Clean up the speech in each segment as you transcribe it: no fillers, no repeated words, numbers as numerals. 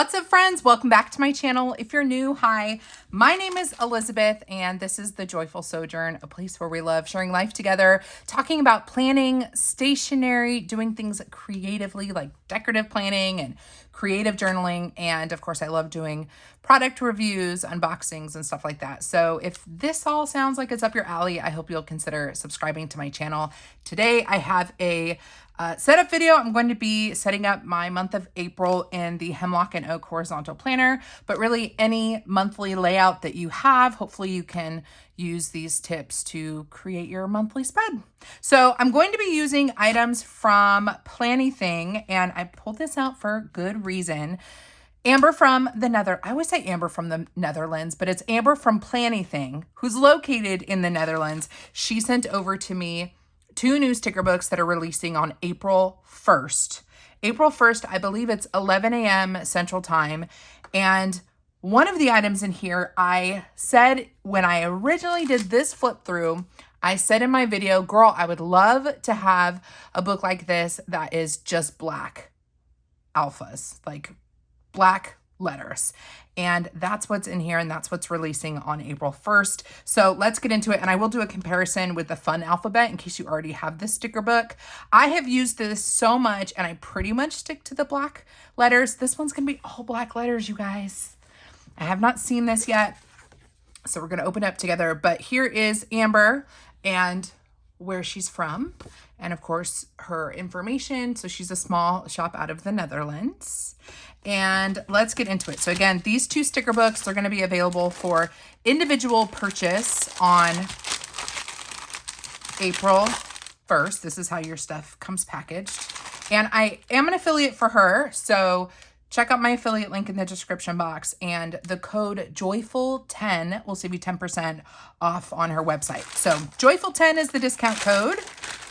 What's up, friends? Welcome back to my channel. If you're new, hi, my name is Elizabeth and this is the Joyful Sojourn, a place where we love sharing life together, talking about planning, stationery, doing things creatively like decorative planning and creative journaling. And of course, I love doing product reviews, unboxings, and stuff like that. So if this all sounds like it's up your alley, I hope you'll consider subscribing to my channel. Today, I have a setup video. I'm going to be setting up my month of April in the Hemlock and Oak horizontal planner, but really any monthly layout that you have, hopefully you can use these tips to create your monthly spread. So I'm going to be using items from Planything, and I pulled this out for good reason. Amber from the I always say Amber from the Netherlands, but it's Amber from Planything, who's located in the Netherlands. She sent over to me 2 new sticker books that are releasing on April 1st. April 1st, I believe it's 11 a.m. Central Time. And one of the items in here, I said when I originally did this flip through, I said in my video, girl, I would love to have a book like this that is just black alphas, like black letters. And that's what's in here, and that's what's releasing on April 1st. So let's get into it, and I will do a comparison with the fun alphabet in case you already have this sticker book. I have used this so much, and I pretty much stick to the black letters. This one's gonna be all black letters, you guys. I have not seen this yet, so we're gonna open it up together. But here is Amber and where she's from, and of course her information. So she's a small shop out of the Netherlands. And let's get into it. So again, these 2 sticker books are going to be available for individual purchase on April 1st. This is how your stuff comes packaged. And I am an affiliate for her, so check out my affiliate link in the description box, and the code JOYFUL10 will save you 10% off on her website. So JOYFUL10 is the discount code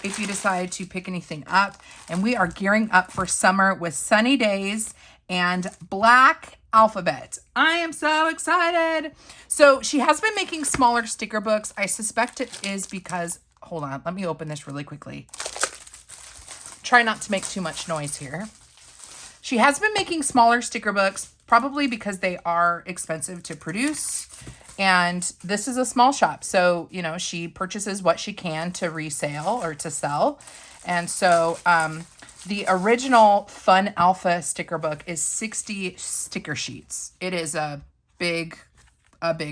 if you decide to pick anything up. And we are gearing up for summer with sunny days and black alphabet. I am so excited. So she has been making smaller sticker books. I suspect it is because, hold on, let me open this really quickly. Try not to make too much noise here. She has been making smaller sticker books, probably because they are expensive to produce. And this is a small shop. So, you know, she purchases what she can to resale or to sell. And so the original Fun Alpha sticker book is 60 sticker sheets. It is a big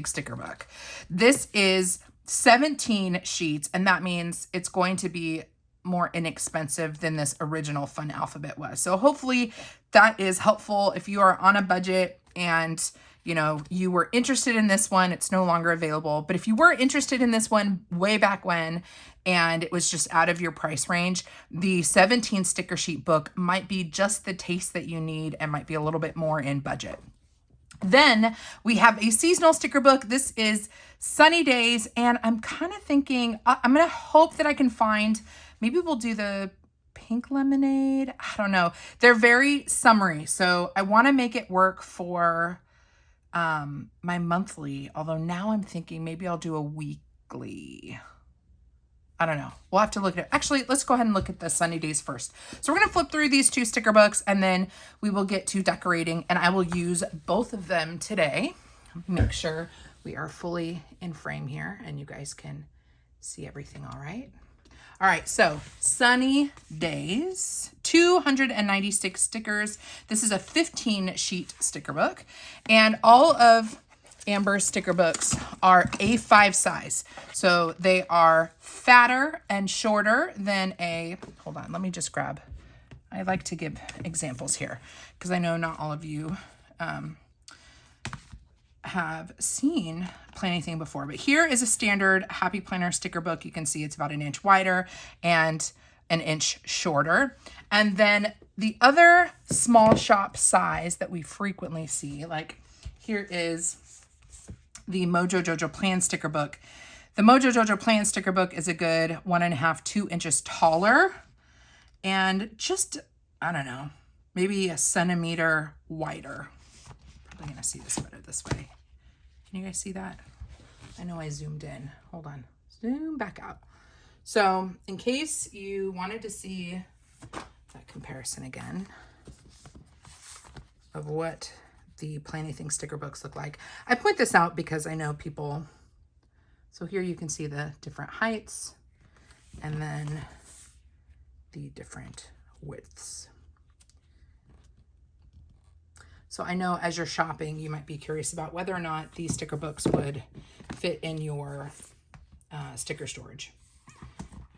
sticker book. This is 17 sheets, and that means it's going to be more inexpensive than this original Fun Alphabet was. So hopefully that is helpful if you are on a budget and you know you were interested in this one. It's no longer available, but if you were interested in this one way back when and it was just out of your price range, the 17 sticker sheet book might be just the taste that you need and might be a little bit more in budget. Then we have a seasonal sticker book. This is Sunny Days, and I'm kind of thinking, I'm going to hope that I can find, maybe we'll do the pink lemonade. I don't know. They're very summery, so I want to make it work for my monthly, although now I'm thinking maybe I'll do a weekly. I don't know. We'll have to look at it. Actually, let's go ahead and look at the Sunny Days first. So we're going to flip through these 2 sticker books, and then we will get to decorating, and I will use both of them today. Make sure we are fully in frame here and you guys can see everything all right. All right, so Sunny Days, 296 stickers. This is a 15 sheet sticker book, and all of Amber's sticker books are A5 size. So they are fatter and shorter than hold on, let me just grab, I like to give examples here because I know not all of you have seen Planything before, but here is a standard Happy Planner sticker book. You can see it's about 1 inch wider and 1 inch shorter. And then the other small shop size that we frequently see, like here is the Mojo Jojo Plan sticker book. The Mojo Jojo Plan sticker book is a good 1.5, 2 inches taller and just, I don't know, maybe a centimeter wider. Probably gonna see this better this way. Can you guys see that? I know I zoomed in. Hold on, zoom back out. So in case you wanted to see that comparison again of what the Planything sticker books look like. I point this out because I know people, so here you can see the different heights and then the different widths. So I know as you're shopping, you might be curious about whether or not these sticker books would fit in your sticker storage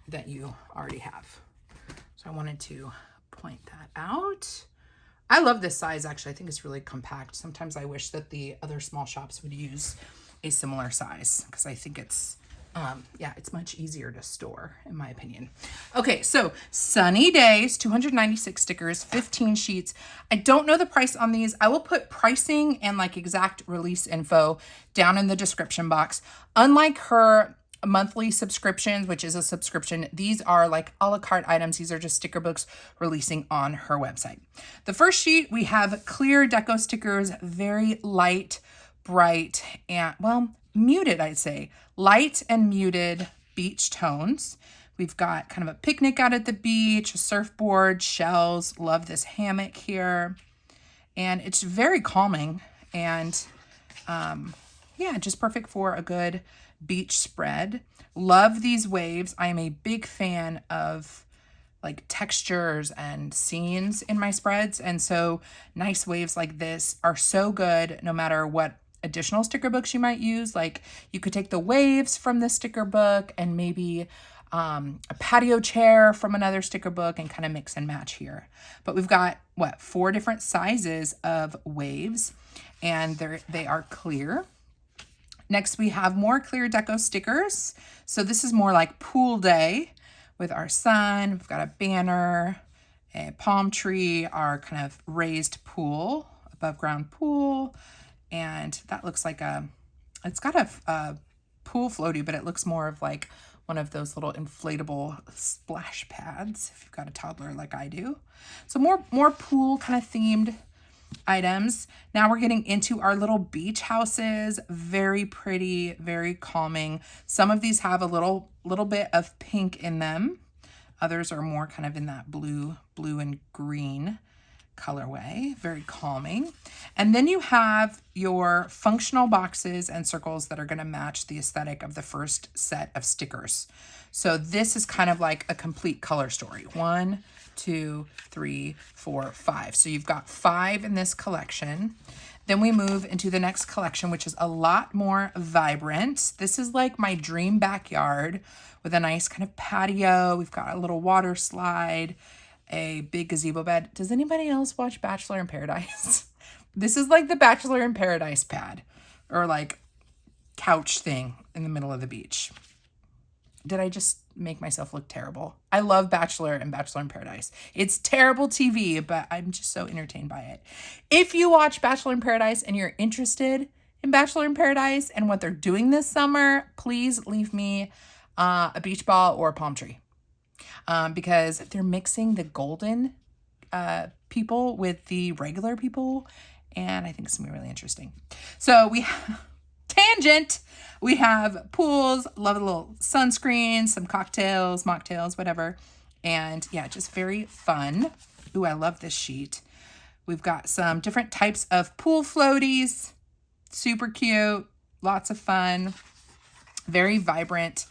that you already have. So I wanted to point that out. I love this size, actually. I think it's really compact. Sometimes I wish that the other small shops would use a similar size because I think it's, yeah, it's much easier to store, in my opinion. Okay, so Sunny Days, 296 stickers, 15 sheets. I don't know the price on these. I will put pricing and like exact release info down in the description box. Unlike her monthly subscriptions, which is a subscription, these are like a la carte items. These are just sticker books releasing on her website. The first sheet, we have clear deco stickers, very light, bright, and well, muted, I'd say. Light and muted beach tones. We've got kind of a picnic out at the beach, a surfboard, shells. Love this hammock here. And it's very calming and yeah, just perfect for a good beach spread. Love these waves. I am a big fan of like textures and scenes in my spreads. And so nice waves like this are so good no matter what additional sticker books you might use. Like you could take the waves from the sticker book and maybe a patio chair from another sticker book and kind of mix and match here. But we've got what, 4 different sizes of waves and they are clear. Next, we have more clear deco stickers. So this is more like pool day with our sun. We've got a banner, a palm tree, our kind of raised pool, above ground pool. And that looks like it's got a pool floaty, but it looks more of like one of those little inflatable splash pads if you've got a toddler like I do. So more pool kind of themed items. Now we're getting into our little beach houses. Very pretty, very calming. Some of these have a little bit of pink in them. Others are more kind of in that blue and green colorway. Very calming. And then you have your functional boxes and circles that are going to match the aesthetic of the first set of stickers. So this is kind of like a complete color story. 1, 2, 3, 4, 5. So you've got 5 in this collection. Then we move into the next collection, which is a lot more vibrant. This is like my dream backyard with a nice kind of patio. We've got a little water slide, a big gazebo bed. Does anybody else watch Bachelor in Paradise? This is like the Bachelor in Paradise pad or like couch thing in the middle of the beach. Did I just make myself look terrible? I love Bachelor and Bachelor in Paradise. It's terrible TV, but I'm just so entertained by it. If you watch Bachelor in Paradise and you're interested in Bachelor in Paradise and what they're doing this summer, please leave me a beach ball or a palm tree. Because they're mixing the golden people with the regular people, and I think it's gonna be really interesting. So we have tangent. We have pools, love a little sunscreen, some cocktails, mocktails, whatever. And yeah, just very fun. Ooh, I love this sheet. We've got some different types of pool floaties. Super cute, lots of fun, very vibrant.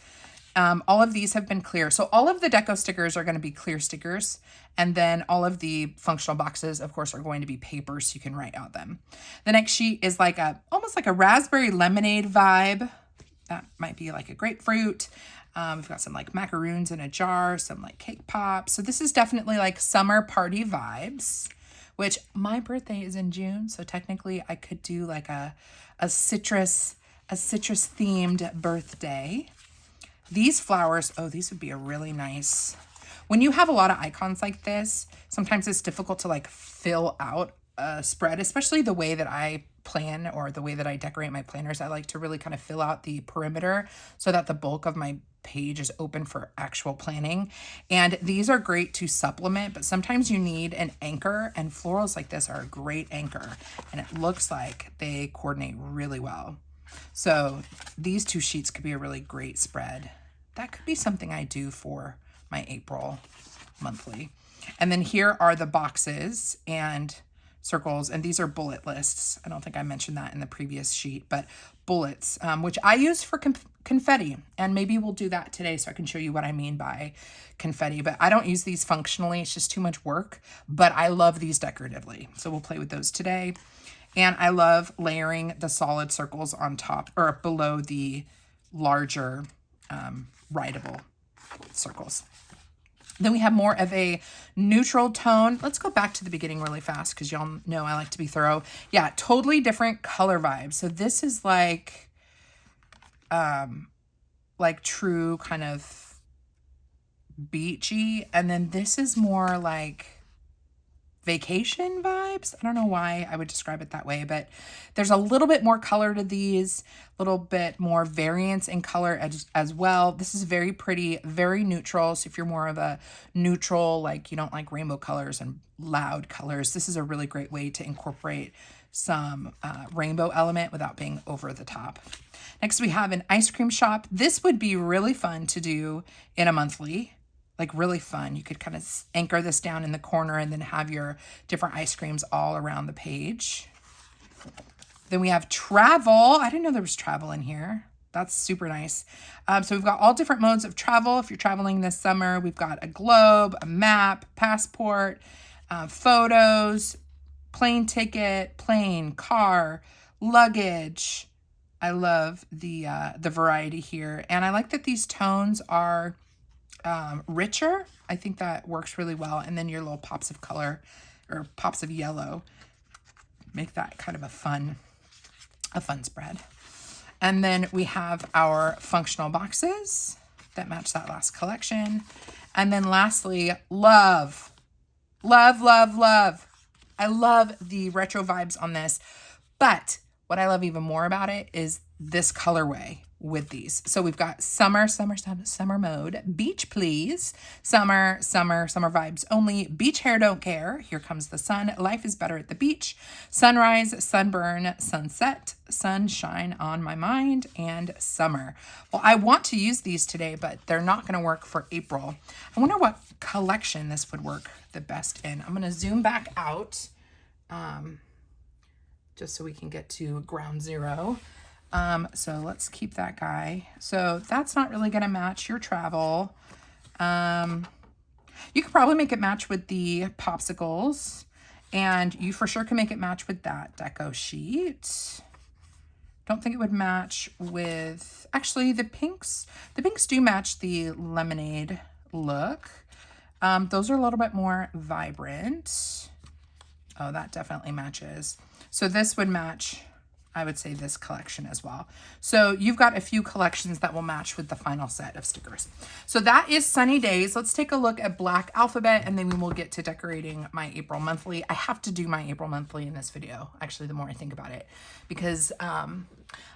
All of these have been clear. So all of the deco stickers are going to be clear stickers. And then all of the functional boxes, of course, are going to be paper so you can write out them. The next sheet is like almost like a raspberry lemonade vibe. That might be like a grapefruit. We've got some like macaroons in a jar, some like cake pops. So this is definitely like summer party vibes, which my birthday is in June. So technically I could do like a citrus themed birthday. These flowers, oh, these would be a really nice, when you have a lot of icons like this, sometimes it's difficult to like fill out a spread, especially the way that I plan or the way that I decorate my planners. I like to really kind of fill out the perimeter so that the bulk of my page is open for actual planning. And these are great to supplement, but sometimes you need an anchor, and florals like this are a great anchor. And it looks like they coordinate really well. So these 2 sheets could be a really great spread. That could be something I do for my April monthly. And then here are the boxes, and circles, and these are bullet lists. I don't think I mentioned that in the previous sheet, but bullets, which I use for confetti, and maybe we'll do that today so I can show you what I mean by confetti, but I don't use these functionally. It's just too much work, but I love these decoratively. So we'll play with those today. And I love layering the solid circles on top or below the larger writable circles. Then we have more of a neutral tone. Let's go back to the beginning really fast because y'all know I like to be thorough. Yeah, totally different color vibes. So this is like true kind of beachy. And then this is more like vacation vibes. I don't know why I would describe it that way, but there's a little bit more color to these, a little bit more variance in color as well. This is very pretty, very neutral. So if you're more of a neutral, like you don't like rainbow colors and loud colors, this is a really great way to incorporate some rainbow element without being over the top. Next, we have an ice cream shop. This would be really fun to do in a monthly. Like really fun. You could kind of anchor this down in the corner and then have your different ice creams all around the page. Then we have travel. I didn't know there was travel in here. That's super nice. So we've got all different modes of travel. If you're traveling this summer, we've got a globe, a map, passport, photos, plane ticket, plane, car, luggage. I love the variety here. And I like that these tones are richer. I think that works really well. And then your little pops of color or pops of yellow make that kind of a fun spread. And then we have our functional boxes that match that last collection. And then lastly, love. Love, love, love. I love the retro vibes on this, but what I love even more about it is this colorway with these. So we've got summer mode, beach please, summer vibes only, beach hair don't care, here comes the sun, life is better at the beach, sunrise, sunburn, sunset, sunshine on my mind, and summer. Well, I want to use these today, but they're not going to work for April. I wonder what collection this would work the best in. I'm going to zoom back out just so we can get to ground zero. So let's keep that guy. So that's not really going to match your travel. You could probably make it match with the popsicles, and you for sure can make it match with that deco sheet. Don't think it would match with, actually the pinks do match the lemonade look. Those are a little bit more vibrant. Oh, that definitely matches. So this would match, I would say, this collection as well. So you've got a few collections that will match with the final set of stickers. So that is Sunny Days. Let's take a look at Black Alphabet, and then we will get to decorating my April monthly. I have to do my April monthly in this video, actually, the more I think about it, because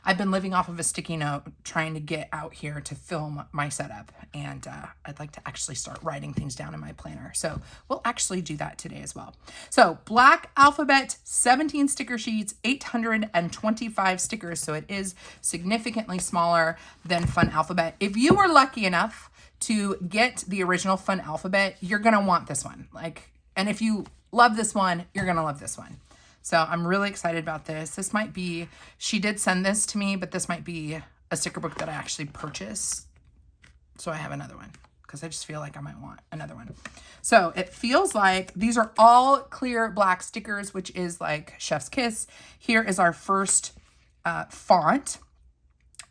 I've been living off of a sticky note trying to get out here to film my setup, and I'd like to actually start writing things down in my planner. So we'll actually do that today as well. So Black Alphabet, 17 sticker sheets, 825 stickers. So it is significantly smaller than Fun Alphabet. If you were lucky enough to get the original Fun Alphabet, you're going to want this one. And if you love this one, you're going to love this one. So I'm really excited about this. This might be, she did send this to me, but this might be a sticker book that I actually purchased. So I have another one because I just feel like I might want another one. So it feels like these are all clear black stickers, which is like Chef's Kiss. Here is our first font.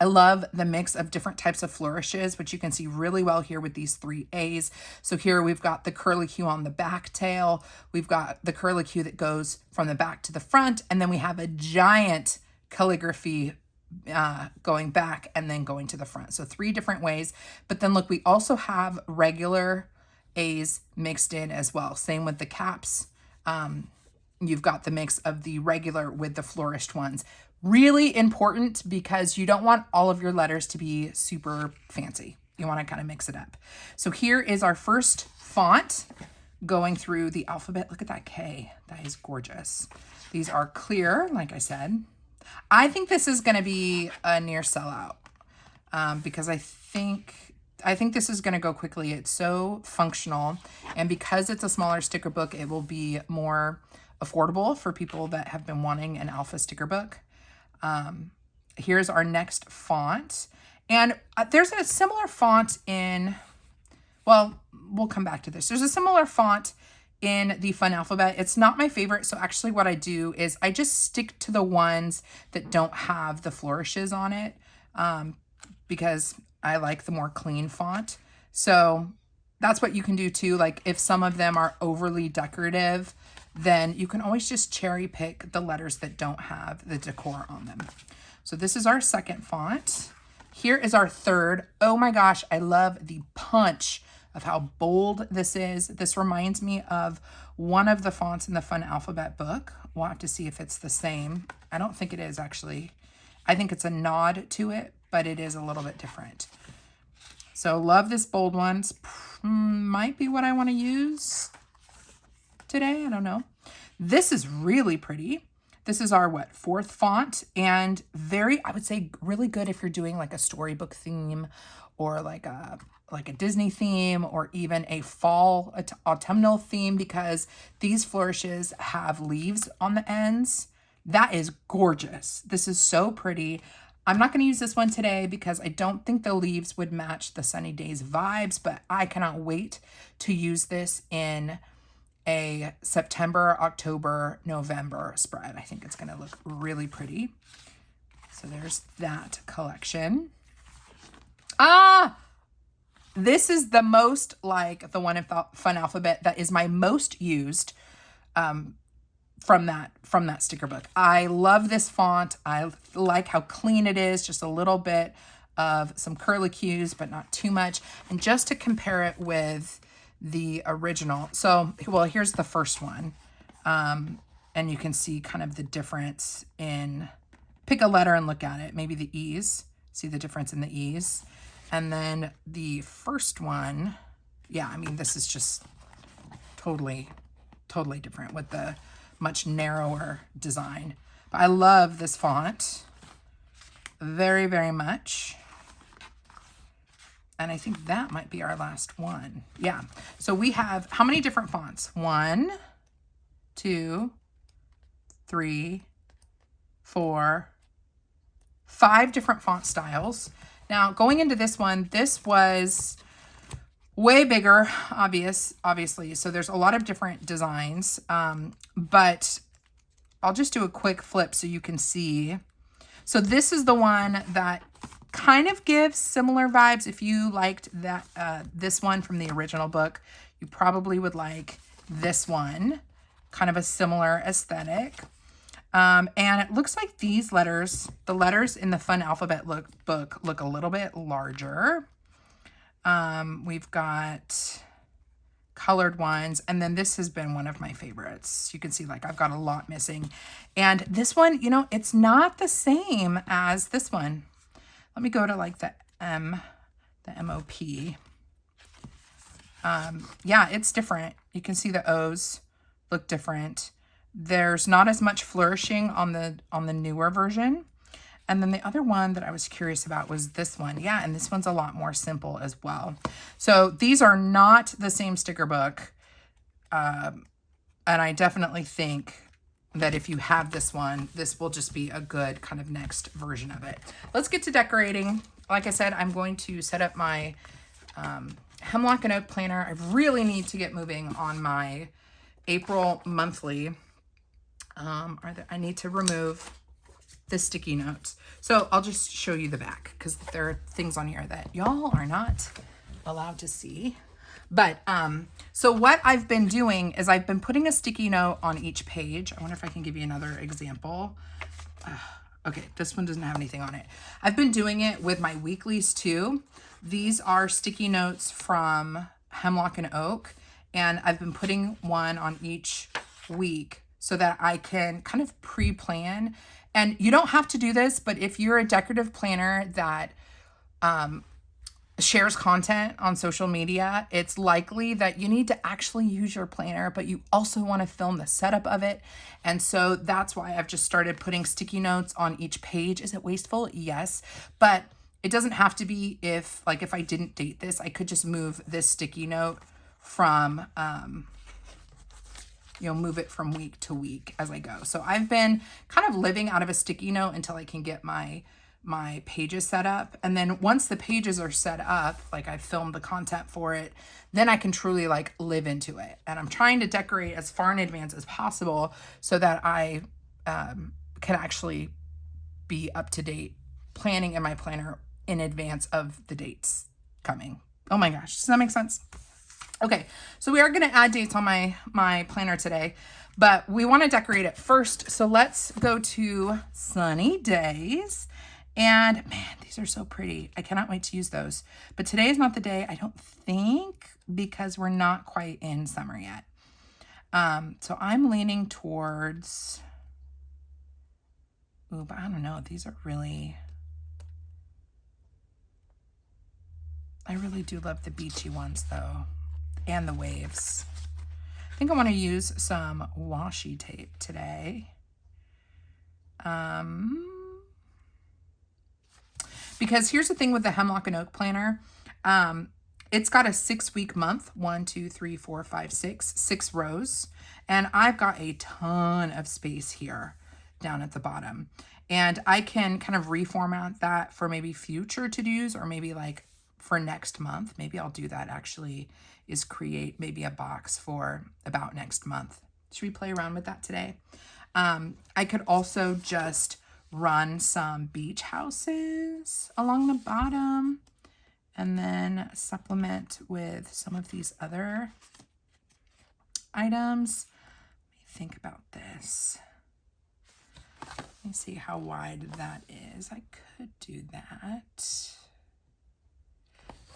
I love the mix of different types of flourishes, which you can see really well here with these 3 A's. So here we've got the curlicue on the back tail. We've got the curlicue that goes from the back to the front. And then we have a giant calligraphy going back and then going to the front. So 3 different ways. But then look, we also have regular A's mixed in as well. Same with the caps. You've got the mix of the regular with the flourished ones. Really important because you don't want all of your letters to be super fancy. You want to kind of mix it up. So here is our first font going through the alphabet. Look at that K. That is gorgeous. These are clear, like I said. I think this is going to be a near sellout because I think this is going to go quickly. It's so functional. And because it's a smaller sticker book, it will be more affordable for people that have been wanting an alpha sticker book. Here's our next font. And there's a similar font in, well, we'll come back to this. There's a similar font in the Fun Alphabet. It's not my favorite. So actually what I do is I just stick to the ones that don't have the flourishes on it, because I like the more clean font. So that's what you can do too. Like if some of them are overly decorative, then you can always just cherry pick the letters that don't have the decor on them. So this is our second font. Here is our third. Oh my gosh, I love the punch of how bold this is. This reminds me of one of the fonts in the Fun Alphabet book. We'll have to see if it's the same. I don't think it is actually. I think it's a nod to it, but it is a little bit different. So love this bold one. Might be what I want to use today. I don't know. This is really pretty. This is our, what, fourth font, and very, I would say, really good if you're doing like a storybook theme or like a Disney theme or even a fall autumnal theme, because these flourishes have leaves on the ends. That is gorgeous. This is so pretty. I'm not going to use this one today because I don't think the leaves would match the Sunny Days vibes, but I cannot wait to use this in a September, October, November spread. I think it's going to look really pretty. So there's that collection. This is the most like the one in Fun Alphabet that is my most used from that sticker book. I love this font. I like how clean it is, just a little bit of some curlicues, but not too much. And just to compare it with the original. So, well, here's the first one. And you can see kind of the difference in, pick a letter and look at it. Maybe the E's, see the difference in the E's. And then the first one, yeah, I mean, this is just totally different with the much narrower design. But I love this font very, very much. And I think that might be our last one. Yeah. So we have how many different fonts? 1, 2, 3, 4, 5 different font styles. Now going into this one, this was way bigger, obviously. So there's a lot of different designs, but I'll just do a quick flip so you can see. So this is the one that kind of gives similar vibes. If you liked that this one from the original book, you probably would like this one. Kind of a similar aesthetic. And it looks like these letters, the letters in the Fun Alphabet book look a little bit larger. We've got colored ones, and then this has been one of my favorites. You can see like I've got a lot missing. And this one, you know, it's not the same as this one. Let me go to like the MOP. Yeah, it's different. You can see the O's look different. There's not as much flourishing on the newer version. And then the other one that I was curious about was this one. Yeah, and this one's a lot more simple as well. So these are not the same sticker book. And I definitely think that if you have this one, this will just be a good kind of next version of it. Let's get to decorating. Like I said, I'm going to set up my Hemlock and Oak planner. I really need to get moving on my April monthly. I need to remove the sticky notes. So I'll just show you the back because there are things on here that y'all are not allowed to see. But so what I've been doing is I've been putting a sticky note on each page. I wonder if I can give you another example. Okay, this one doesn't have anything on it. I've been doing it with my weeklies too. These are sticky notes from Hemlock and Oak, and I've been putting one on each week so that I can kind of pre-plan. And you don't have to do this, but if you're a decorative planner that shares content on social media, it's likely that you need to actually use your planner, but you also want to film the setup of it. And so that's why I've just started putting sticky notes on each page. Is it wasteful? Yes, but it doesn't have to be. If I didn't date this, I could just move this sticky note from you know, move it from week to week as I go. So I've been kind of living out of a sticky note until I can get my pages set up. And then once the pages are set up, like I filmed the content for it, then I can truly like live into it. And I'm trying to decorate as far in advance as possible so that I can actually be up to date planning in my planner in advance of the dates coming. Oh my gosh, does that make sense? Okay, so we are going to add dates on my planner today, but we want to decorate it first. So let's go to sunny days. And man, these are so pretty. I cannot wait to use those. But today is not the day, I don't think, because we're not quite in summer yet. So I'm leaning towards, ooh, but I don't know. These are really, I really do love the beachy ones though, and the waves. I think I want to use some washi tape today. Because here's the thing with the Hemlock and Oak planner. It's got a 6-week month, 1, 2, 3, 4, 5, 6 rows. And I've got a ton of space here down at the bottom. And I can kind of reformat that for maybe future to-dos, or maybe like for next month. Maybe I'll do that actually, is create maybe a box for about next month. Should we play around with that today? I could also just run some beach houses along the bottom and then supplement with some of these other items. Let me think about this. Let me see how wide that is. I could do that.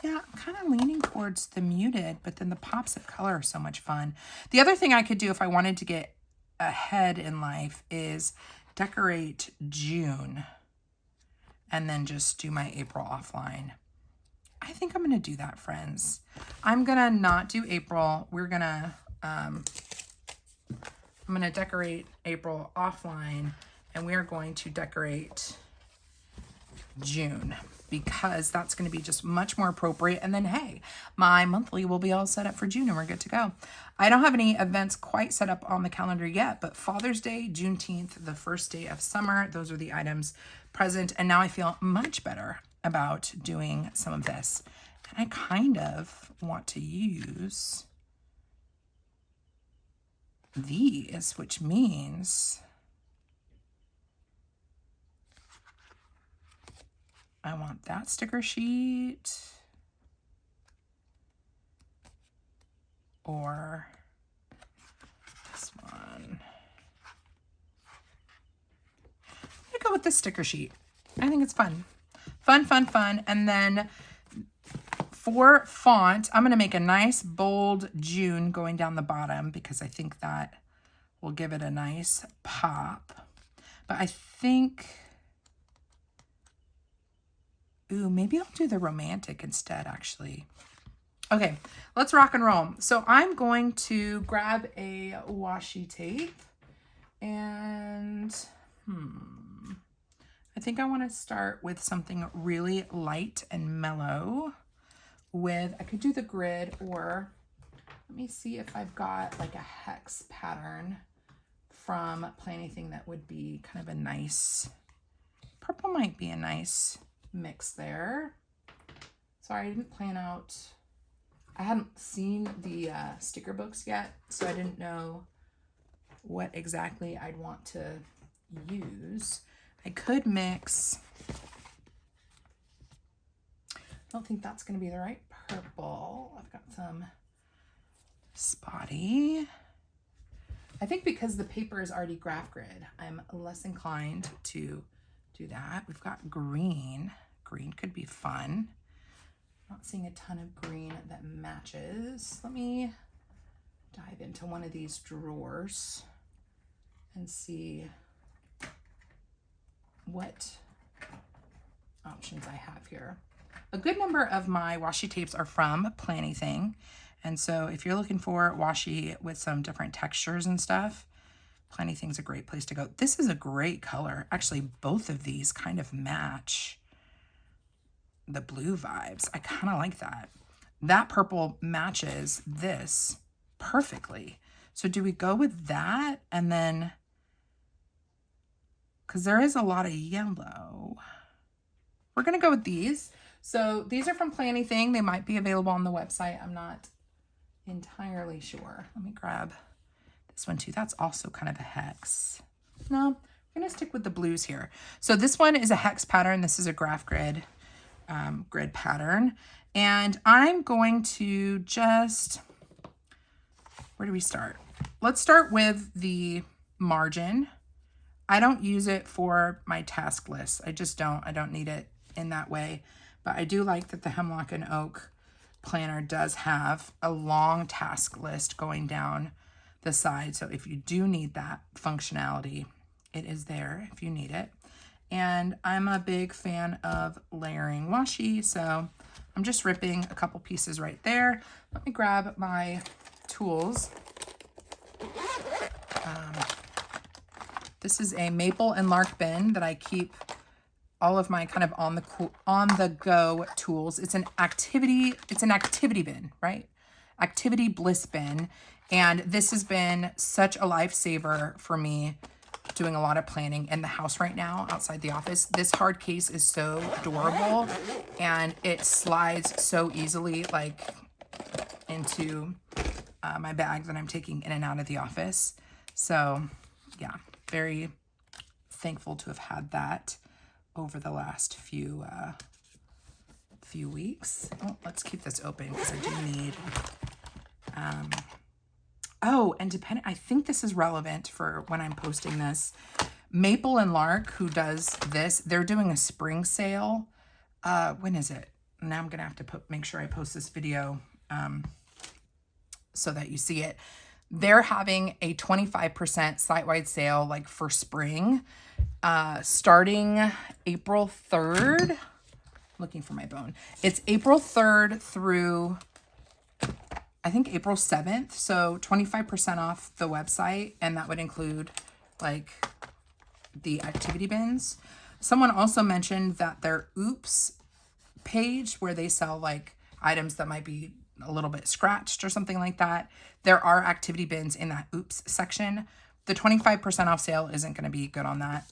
Yeah, I'm kind of leaning towards the muted, but then the pops of color are so much fun. The other thing I could do if I wanted to get ahead in life is decorate June and then just do my April offline. I think I'm going to do that, friends. I'm going to not do April. We're going to, I'm going to decorate April offline, and we are going to decorate June, because that's going to be just much more appropriate. And then, hey, my monthly will be all set up for June and we're good to go. I don't have any events quite set up on the calendar yet, but Father's Day, Juneteenth, the first day of summer, those are the items present. And now I feel much better about doing some of this. And I kind of want to use these, which means I want that sticker sheet, or this one. I go with this sticker sheet. I think it's fun. Fun, fun, fun. And then for font, I'm going to make a nice bold June going down the bottom, because I think that will give it a nice pop. But I think, ooh, maybe I'll do the romantic instead, actually. Okay, let's rock and roll. So I'm going to grab a washi tape, and I think I want to start with something really light and mellow with, I could do the grid, or let me see if I've got like a hex pattern from Planything that would be kind of a nice, purple might be a nice mix there. Sorry, I didn't plan out, I hadn't seen the sticker books yet, so I didn't know what exactly I'd want to use. I could mix, I don't think that's going to be the right purple. I've got some spotty. I think because the paper is already graph grid, I'm less inclined to do that. We've got green. Green could be fun. Not seeing a ton of green that matches. Let me dive into one of these drawers and see what options I have here. A good number of my washi tapes are from Planything. And so if you're looking for washi with some different textures and stuff, Planything's a great place to go. This is a great color. Actually, both of these kind of match the blue vibes. I kind of like that. That purple matches this perfectly. So do we go with that? And then, because there is a lot of yellow. We're going to go with these. So these are from Planything. They might be available on the website. I'm not entirely sure. Let me grab this one too. That's also kind of a hex. No, I'm going to stick with the blues here. So this one is a hex pattern. This is a graph grid grid pattern. And I'm going to just, where do we start? Let's start with the margin. I don't use it for my task list. I just don't. I don't need it in that way. But I do like that the Hemlock and Oak planner does have a long task list going down the side. So if you do need that functionality, it is there if you need it. And I'm a big fan of layering washi, so I'm just ripping a couple pieces right there. Let me grab my tools. This is a maple and lark bin that I keep all of my kind of on the go tools. It's an activity bin, right? Activity bliss bin. And this has been such a lifesaver for me doing a lot of planning in the house right now outside the office. This hard case is so adorable and it slides so easily like into my bag that I'm taking in and out of the office. So yeah, very thankful to have had that over the last few weeks. Oh, let's keep this open because I do need oh, and I think this is relevant for when I'm posting this. Maple and Lark, who does this, they're doing a spring sale. When is it? Now I'm gonna have to make sure I post this video so that you see it. They're having a 25% site-wide sale like for spring, starting April 3rd. Looking for my bone. It's April 3rd through I think April 7th, so 25% off the website, and that would include like the activity bins. Someone also mentioned that their Oops page, where they sell like items that might be a little bit scratched or something like that, there are activity bins in that Oops section. The 25% off sale isn't going to be good on that,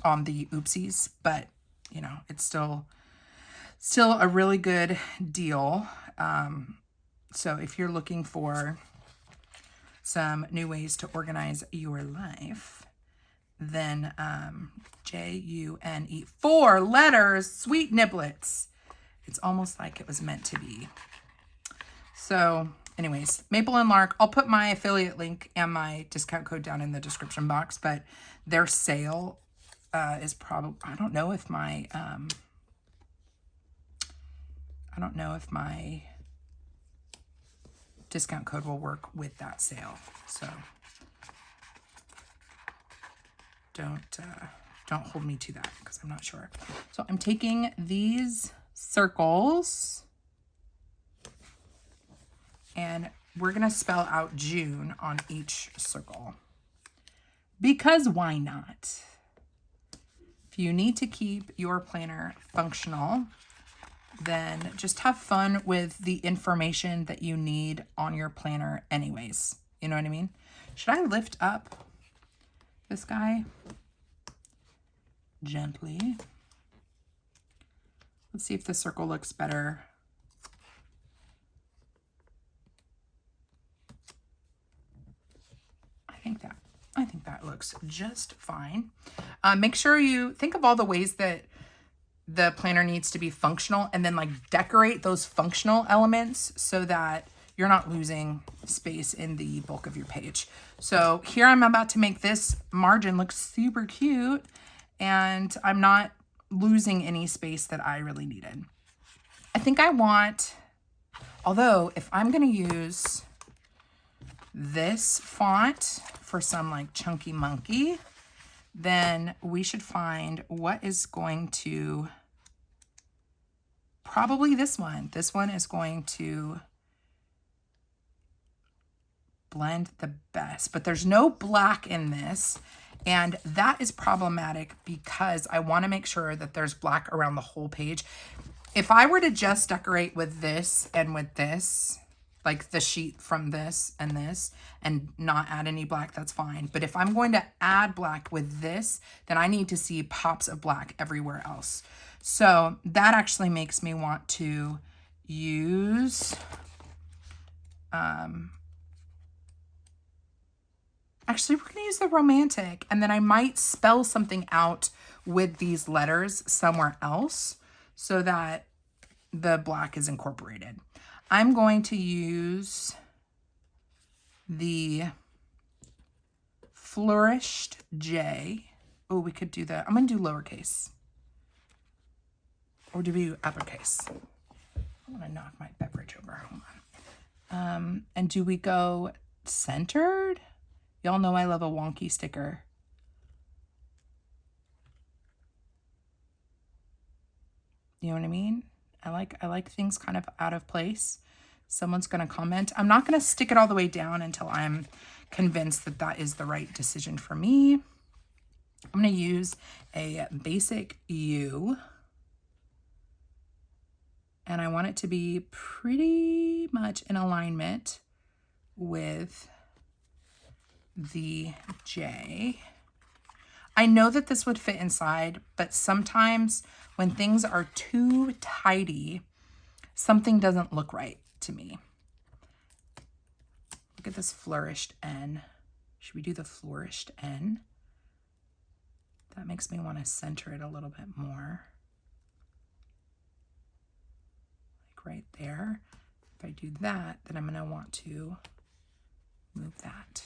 on the Oopsies, but you know, it's still a really good deal. So if you're looking for some new ways to organize your life, then June, 4 letters, sweet niblets. It's almost like it was meant to be. So anyways, Maple and Lark, I'll put my affiliate link and my discount code down in the description box, but their sale is probably, I don't know if my discount code will work with that sale. So don't hold me to that because I'm not sure. So I'm taking these circles and we're going to spell out June on each circle because why not? If you need to keep your planner functional, then just have fun with the information that you need on your planner anyways. You know what I mean? Should I lift up this guy gently? Let's see if the circle looks better. I think that looks just fine. Make sure you think of all the ways that the planner needs to be functional and then like decorate those functional elements so that you're not losing space in the bulk of your page. So here I'm about to make this margin look super cute and I'm not losing any space that I really needed. I think I want, although if I'm going to use this font for some like chunky monkey, then we should find what is going to, probably this one. This one is going to blend the best, but there's no black in this. And that is problematic because I want to make sure that there's black around the whole page. If I were to just decorate with this and with this, like the sheet from this and not add any black, that's fine. But if I'm going to add black with this, then I need to see pops of black everywhere else. So that actually makes me want to use, actually we're gonna use the romantic, and then I might spell something out with these letters somewhere else so that the black is incorporated. I'm going to use the flourished J. Oh, we could do the, I'm going to do lowercase. Or do we do uppercase? I'm going to knock my beverage over. Hold on. And do we go centered? Y'all know I love a wonky sticker. You know what I mean? I like things kind of out of place. Someone's going to comment. I'm not going to stick it all the way down until I'm convinced that that is the right decision for me. I'm going to use a basic U. And I want it to be pretty much in alignment with the J. I know that this would fit inside, but sometimes when things are too tidy, something doesn't look right to me. Look at this flourished N. Should we do the flourished N? That makes me want to center it a little bit more. Like right there. If I do that, then I'm going to want to move that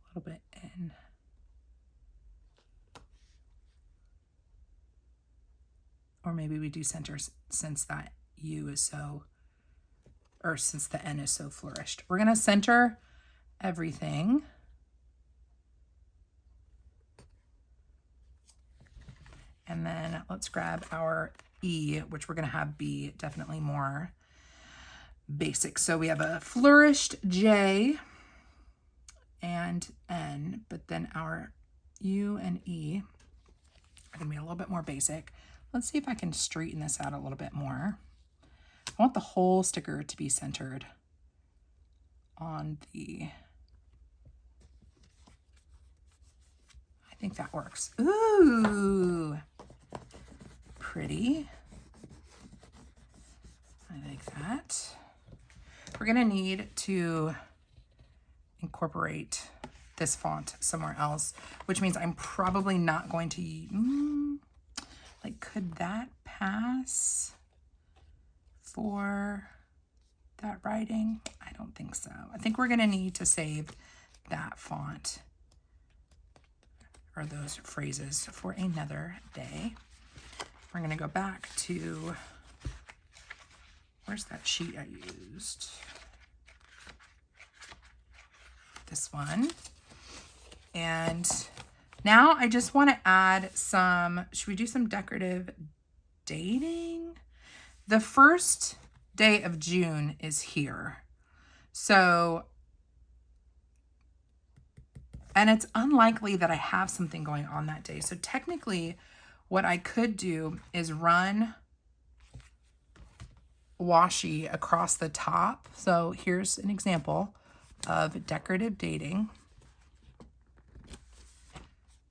a little bit in. Or maybe we do center since that U is so, or since the N is so flourished. We're going to center everything. And then let's grab our E, which we're going to have be definitely more basic. So we have a flourished J and N, but then our U and E are going to be a little bit more basic. Let's see if I can straighten this out a little bit more. I want the whole sticker to be centered on the, I think that works. Ooh, pretty. I like that. We're gonna need to incorporate this font somewhere else, which means I'm probably not going to, like, could that pass for that writing? I don't think so. I think we're gonna need to save that font or those phrases for another day. We're gonna go back to, where's that sheet I used? This one. And now I just want to add some, should we do some decorative dating? The first day of June is here. So, and it's unlikely that I have something going on that day. So technically what I could do is run washi across the top. So here's an example of decorative dating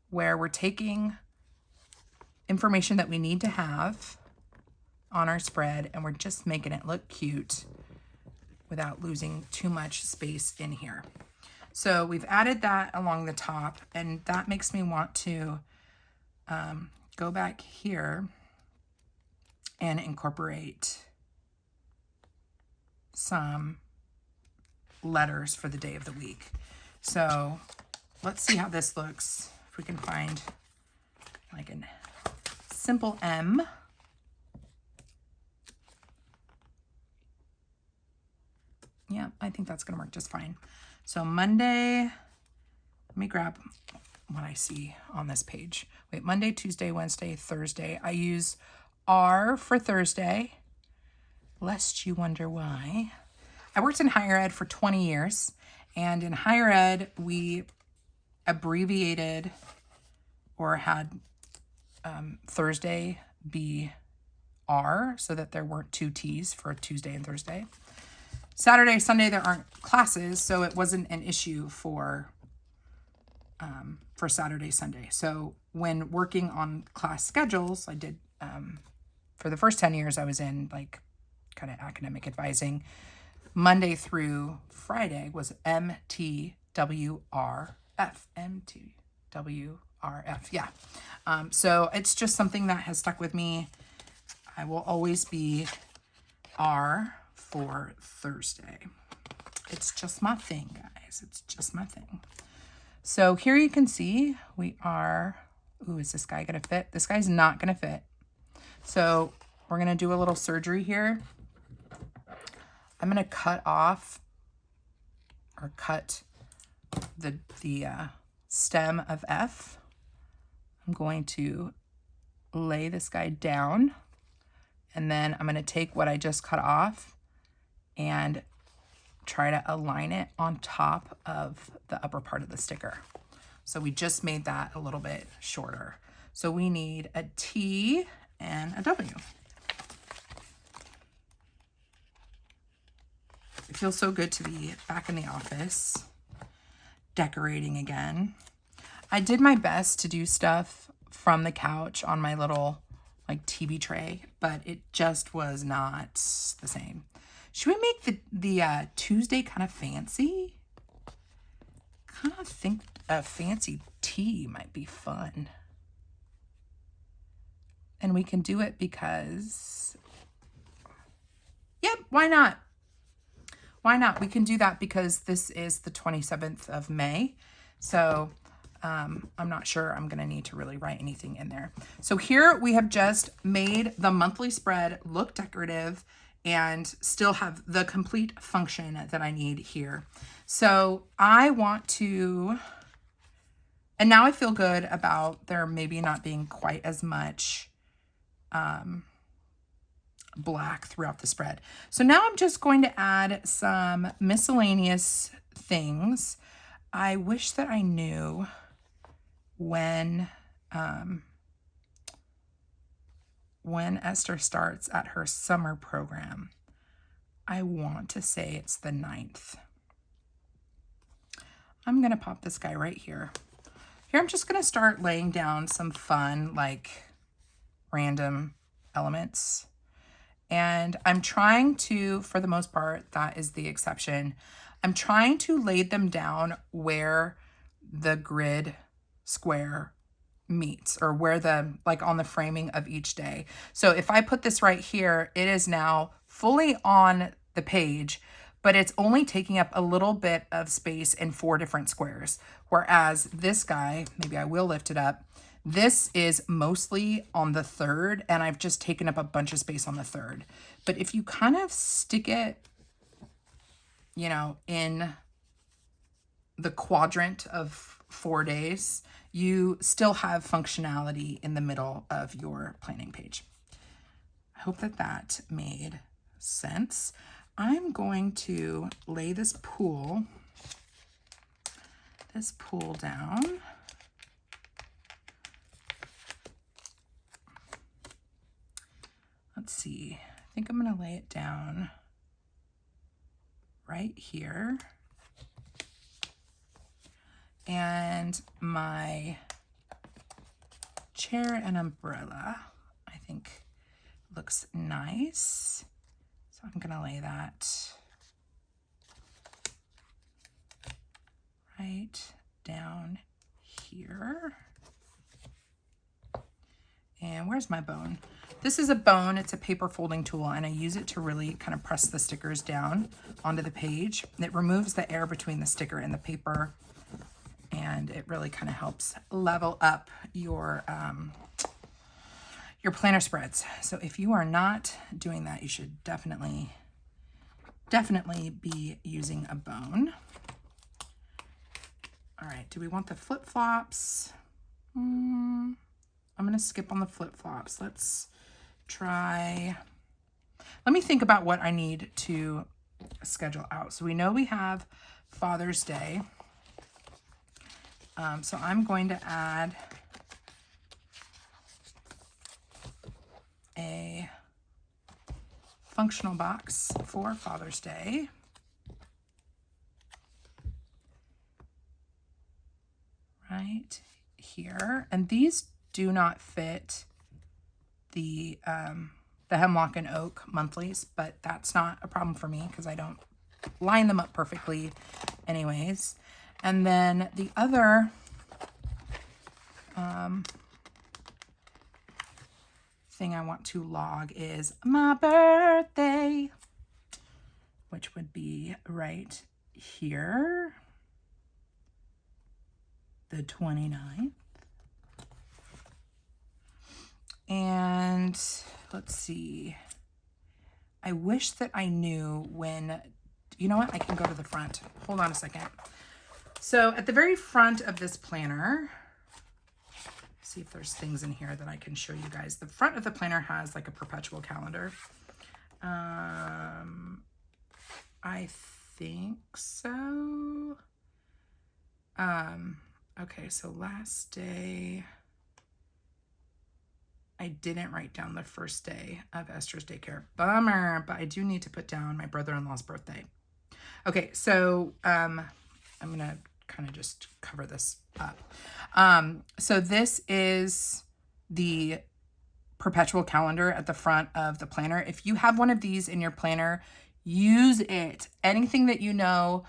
where we're taking information that we need to have on our spread and we're just making it look cute without losing too much space in here. So we've added that along the top, and that makes me want to go back here and incorporate some letters for the day of the week. So let's see how this looks. If we can find like a simple M. Yeah, I think that's gonna work just fine. So Monday, let me grab what I see on this page. Wait, Monday, Tuesday, Wednesday, Thursday. I use R for Thursday, lest you wonder why. I worked in higher ed for 20 years, and in higher ed, we abbreviated or had Thursday be R so that there weren't two T's for Tuesday and Thursday. Saturday, Sunday, there aren't classes, so it wasn't an issue for Saturday, Sunday. So when working on class schedules, I did, for the first 10 years I was in like kind of academic advising. Monday through Friday was MTWRF. MTWRF, yeah. So it's just something that has stuck with me. I will always be R for Thursday. It's just my thing, guys. It's just my thing. So here you can see we are, ooh, is this guy gonna fit? This guy's not gonna fit. So we're gonna do a little surgery here. I'm gonna cut off or cut the stem of F. I'm going to lay this guy down, and then I'm gonna take what I just cut off and try to align it on top of the upper part of the sticker. So we just made that a little bit shorter. So we need a T and a W. It feels so good to be back in the office, decorating again. I did my best to do stuff from the couch on my little like TV tray, but it just was not the same. Should we make the Tuesday kind of fancy? Kind of think a fancy tea might be fun. And we can do it because, yep, why not? Why not? We can do that because this is the 27th of May. So I'm not sure I'm going to need to really write anything in there. So here we have just made the monthly spread look decorative and still have the complete function that I need here. So I want to, and now I feel good about there maybe not being quite as much black throughout the spread. So now I'm just going to add some miscellaneous things. I wish that I knew when Esther starts at her summer program. I want to say it's the 9th. I'm going to pop this guy right here. Here I'm just going to start laying down some fun, like random elements. And I'm trying to, for the most part, that is the exception, I'm trying to lay them down where the grid square meets, or where the, like on the framing of each day. So if I put this right here, it is now fully on the page, but it's only taking up a little bit of space in 4 different squares. Whereas this guy, maybe I will lift it up, this is mostly on the 3rd, and I've just taken up a bunch of space on the 3rd. But if you kind of stick it, you know, in the quadrant of 4 days, you still have functionality in the middle of your planning page. I hope that that made sense. I'm going to lay this pool down. Let's see, I think I'm gonna lay it down right here. And my chair and umbrella, I think, looks nice. So I'm gonna lay that right down here. And where's my bone? This is a bone, it's a paper folding tool, and I use it to really kind of press the stickers down onto the page. It removes the air between the sticker and the paper, and it really kind of helps level up your planner spreads. So if you are not doing that, you should definitely be using a bone. All right, do we want the flip-flops? I'm gonna skip on the flip-flops. Let's try, let me think about what I need to schedule out. So we know we have Father's Day. So I'm going to add a functional box for Father's Day. Right here. And these do not fit the Hemlock and Oak monthlies, but that's not a problem for me because I don't line them up perfectly anyways. And then the other thing I want to log is my birthday, which would be right here, the 29th. And let's see, I wish that I knew when, you know what, I can go to the front. Hold on a second. So at the very front of this planner, see if there's things in here that I can show you guys. The front of the planner has like a perpetual calendar. I think so. Okay, so last day, I didn't write down the first day of Esther's daycare. Bummer, but I do need to put down my brother-in-law's birthday. Okay, so I'm going to kind of just cover this up. So this is the perpetual calendar at the front of the planner. If you have one of these in your planner, use it. Anything that you know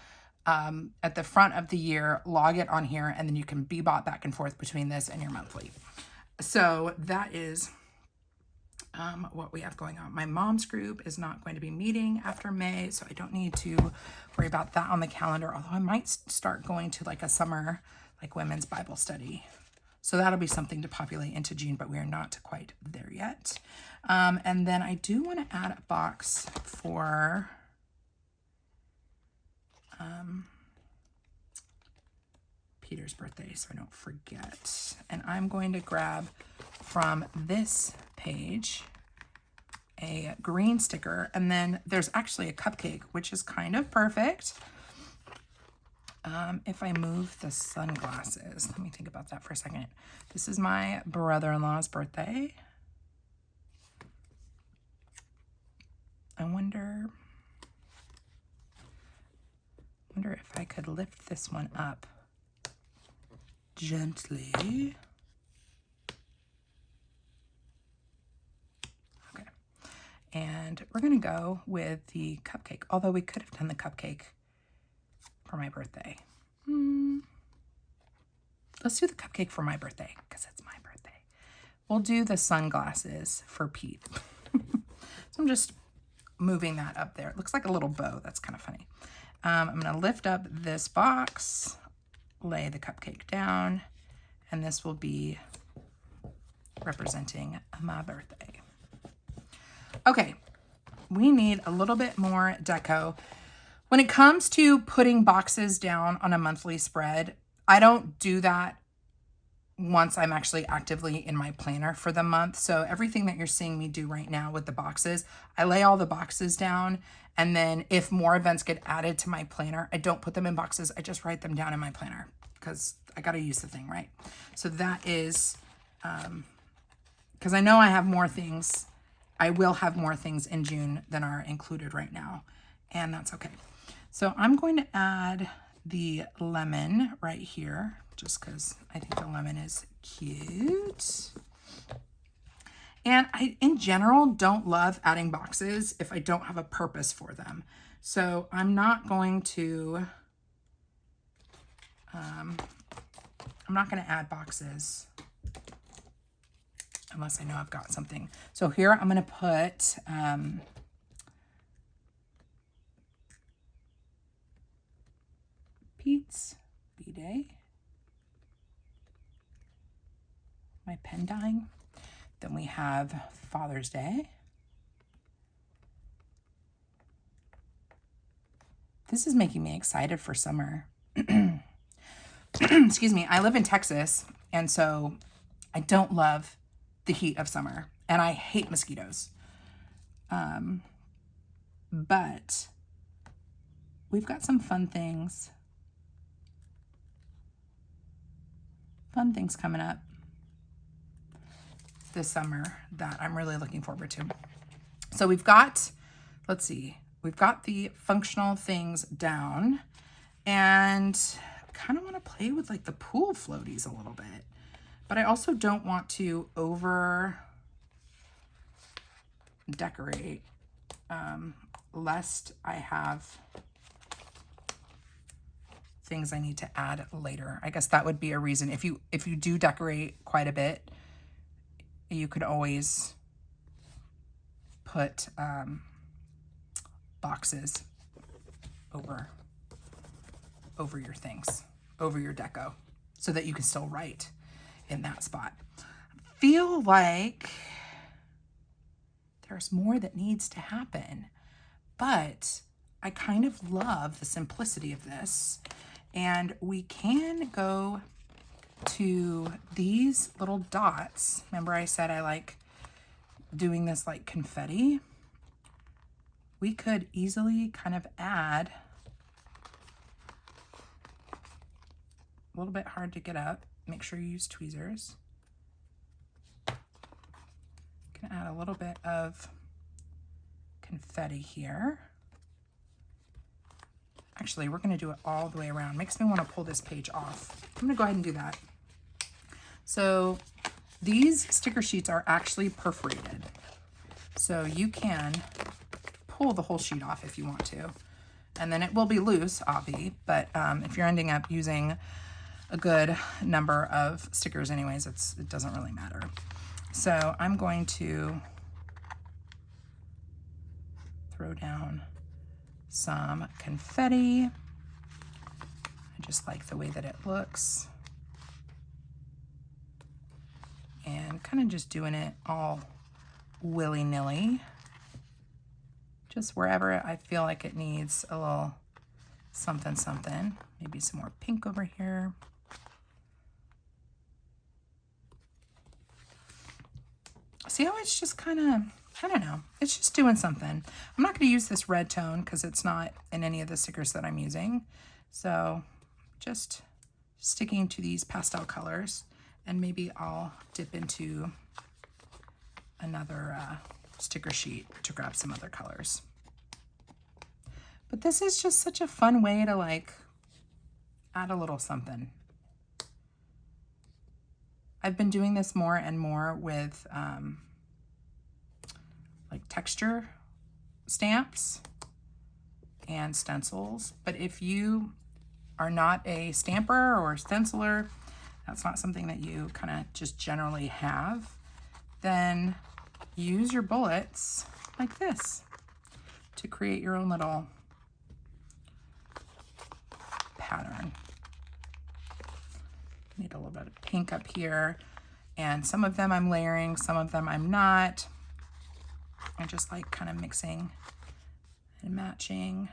at the front of the year, log it on here, and then you can bebop back and forth between this and your monthly. So that is what we have going on. My mom's group is not going to be meeting after May, so I don't need to worry about that on the calendar, although I might start going to like a summer like women's Bible study. So that'll be something to populate into June, but we are not quite there yet. And then I do want to add a box for Peter's birthday, so I don't forget. And I'm going to grab from this page a green sticker, and then there's actually a cupcake, which is kind of perfect. If I move the sunglasses, let me think about that for a second. This is my brother-in-law's birthday. I wonder if I could lift this one up gently. Okay. And we're going to go with the cupcake, although we could have done the cupcake for my birthday. Let's do the cupcake for my birthday because it's my birthday. We'll do the sunglasses for Pete. So I'm just moving that up there. It looks like a little bow. That's kind of funny. I'm going to lift up this box, lay the cupcake down, and this will be representing my birthday. Okay, we need a little bit more deco. When it comes to putting boxes down on a monthly spread, I don't do that once I'm actually actively in my planner for the month. So everything that you're seeing me do right now with the boxes, I lay all the boxes down, and then if more events get added to my planner, I don't put them in boxes. I just write them down in my planner because I got to use the thing, right? So that is, because I know I have more things. I will have more things in June than are included right now, and that's okay. So I'm going to add the lemon right here, just because I think the lemon is cute. And I, in general, don't love adding boxes if I don't have a purpose for them. So I'm not going to, add boxes unless I know I've got something. So here I'm going to put, Pete's B-Day. My pen dying. Then we have Father's Day. This is making me excited for summer. Excuse me. I live in Texas, and so I don't love the heat of summer, and I hate mosquitoes. But we've got some fun things coming up this summer that I'm really looking forward to. So we've got let's see. We've got the functional things down, and I kind of want to play with like the pool floaties a little bit, but I also don't want to over decorate, lest I have things I need to add later. I guess that would be a reason. If you do decorate quite a bit, you could always put boxes over your things, over your deco, so that you can still write in that spot. I feel like there's more that needs to happen, but I kind of love the simplicity of this. And we can go to these little dots. Remember I said I like doing this like confetti? We could easily kind of add, a little bit hard to get up. Make sure you use tweezers. Can add a little bit of confetti here. Actually, we're going to do it all the way around. Makes me want to pull this page off. I'm going to go ahead and do that. So these sticker sheets are actually perforated. So you can pull the whole sheet off if you want to. And then it will be loose, obvi, but if you're ending up using a good number of stickers anyways, it doesn't really matter. So I'm going to throw down some confetti. I just like the way that it looks. And kind of just doing it all willy-nilly. Just wherever I feel like it needs a little something, something. Maybe some more pink over here. See how it's just kind of, I don't know, it's just doing something. I'm not going to use this red tone because it's not in any of the stickers that I'm using. So just sticking to these pastel colors, and maybe I'll dip into another sticker sheet to grab some other colors. But this is just such a fun way to like add a little something. I've been doing this more and more with like texture stamps and stencils. But if you are not a stamper or a stenciler, that's not something that you kind of just generally have, then use your bullets like this to create your own little pattern. Need a little bit of pink up here, and some of them I'm layering, some of them I'm not. I just like kind of mixing and matching.